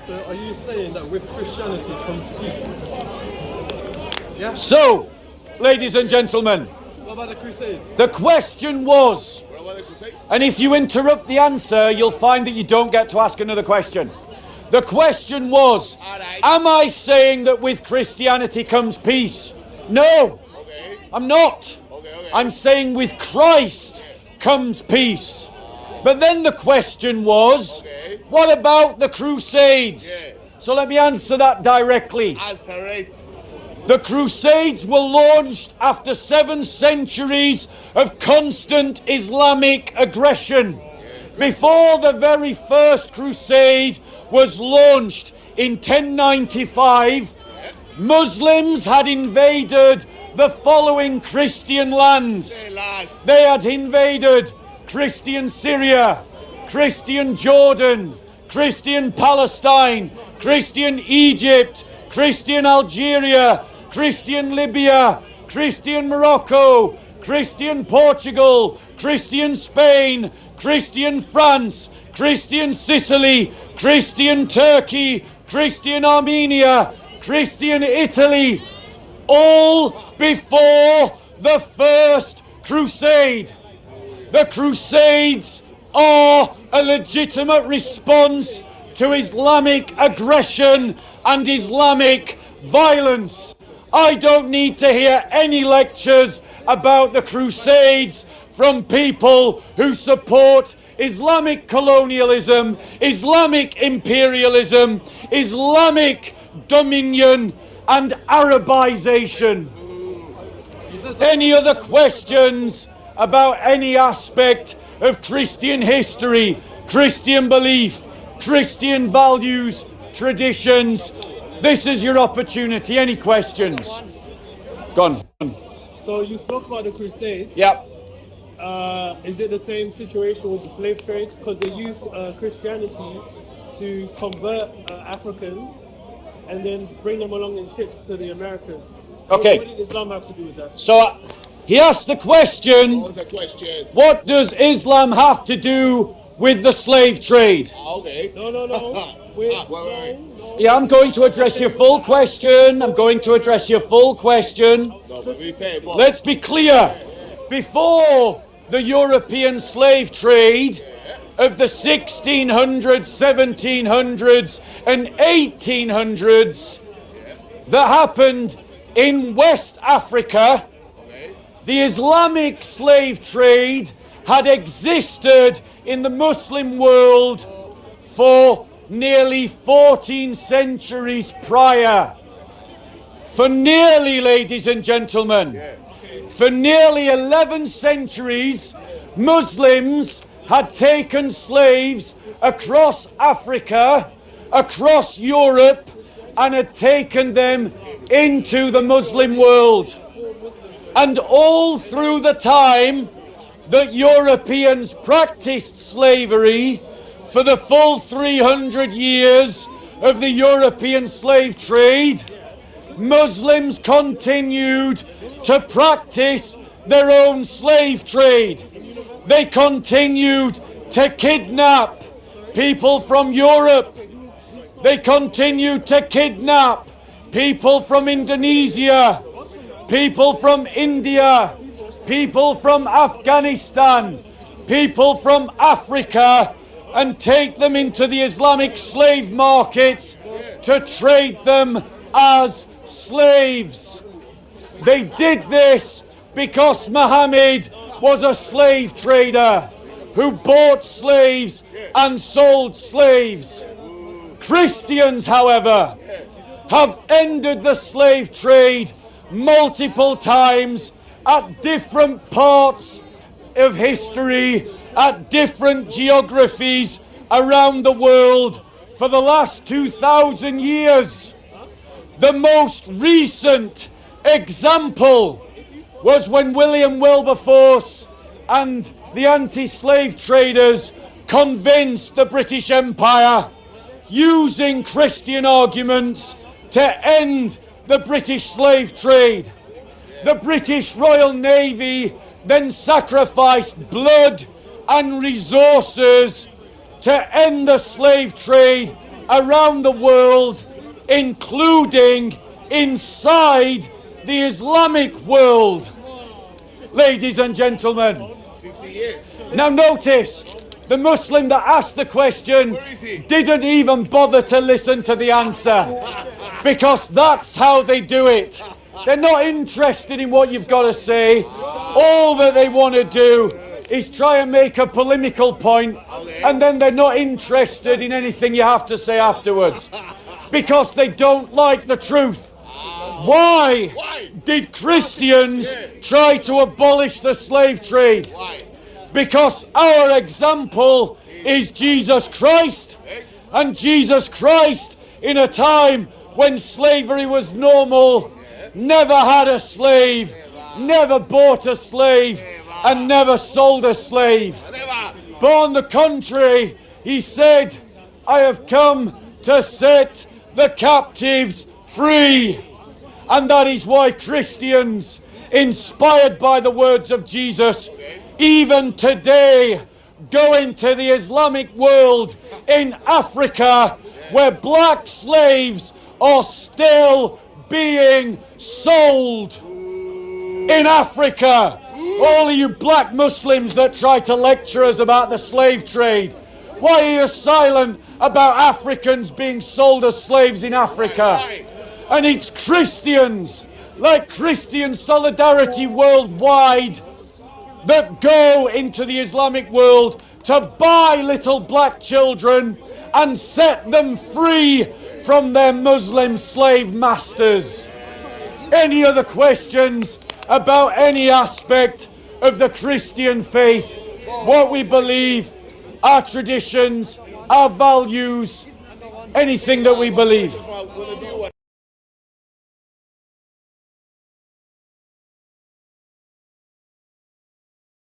So are you saying that with Christianity comes peace? Yeah? So, ladies and gentlemen, What about the Crusades? the question was, What about the Crusades? and if you interrupt the answer, you'll find that you don't get to ask another question. The question was, Alright. am I saying that with Christianity comes peace? No, Okay. I'm not. Okay. I'm saying with Christ comes peace. But then the question was, Okay. what about the Crusades? Yeah. So let me answer that directly. Answer it. The Crusades were launched after 7 centuries of constant Islamic aggression. Before the very first crusade was launched in 1095, Muslims had invaded the following Christian lands. Hey, lads. They had invaded Christian Syria, Christian Jordan, Christian Palestine, Christian Egypt, Christian Algeria, Christian Libya, Christian Morocco, Christian Portugal, Christian Spain, Christian France, Christian Sicily, Christian Turkey, Christian Armenia, Christian Italy, all before the first crusade. The Crusades are a legitimate response to Islamic aggression and Islamic violence. I don't need to hear any lectures about the Crusades from people who support Islamic colonialism, Islamic imperialism, Islamic dominion and Arabization. Any other questions about any aspect of Christian history, Christian belief, Christian values, traditions? This is your opportunity. Any questions? Gone. So you spoke about the Crusades. Yeah. Is it the same situation with the slave trade? Because they use Christianity to convert Africans and then bring them along in ships to the Americas. Okay. What did Islam have to do with that? So he asked the question, What was the question? what does Islam have to do with the slave trade? Okay. No. Wait, wait. no. Yeah, I'm going to address your full question. I'm going to address your full question. No, but be fair, but Let's be clear. Before the European slave trade of the 1600s, 1700s and 1800s that happened in West Africa, the Islamic slave trade had existed in the Muslim world for nearly 14 centuries prior. For nearly, ladies and gentlemen, for nearly 11 centuries, Muslims had taken slaves across Africa, across Europe, and had taken them into the Muslim world. And all through the time that Europeans practiced slavery, for the full 300 years of the European slave trade, Muslims continued to practice their own slave trade. They continued to kidnap people from Europe. They continued to kidnap people from Indonesia, people from India, people from Afghanistan, people from Africa, and take them into the Islamic slave markets to trade them as slaves. They did this because Muhammad was a slave trader who bought slaves and sold slaves. Christians, however, have ended the slave trade multiple times at different parts of history, at different geographies around the world for the last 2,000 years. The most recent example was when William Wilberforce and the anti-slave traders convinced the British Empire, using Christian arguments, to end the British slave trade. The British Royal Navy then sacrificed blood and resources to end the slave trade around the world, including inside the Islamic world. Ladies and gentlemen, 50 years. now notice, the Muslim that asked the question didn't even bother to listen to the answer, because that's how they do it. They're not interested in what you've got to say. All that they want to do is try and make a polemical point, and then they're not interested in anything you have to say afterwards, because they don't like the truth. Why did Christians try to abolish the slave trade? Because our example is Jesus Christ, and Jesus Christ, in a time when slavery was normal, never had a slave, never bought a slave, and never sold a slave. But on the contrary, he said, I have come to set the captives free. And that is why Christians, inspired by the words of Jesus, even today go into the Islamic world in Africa, where black slaves are still being sold. In Africa, all of you black Muslims that try to lecture us about the slave trade, why are you silent about Africans being sold as slaves in Africa? And it's Christians, like Christian Solidarity Worldwide, that go into the Islamic world to buy little black children and set them free from their Muslim slave masters. Any other questions about any aspect of the Christian faith, what we believe, our traditions, our values, anything that we believe?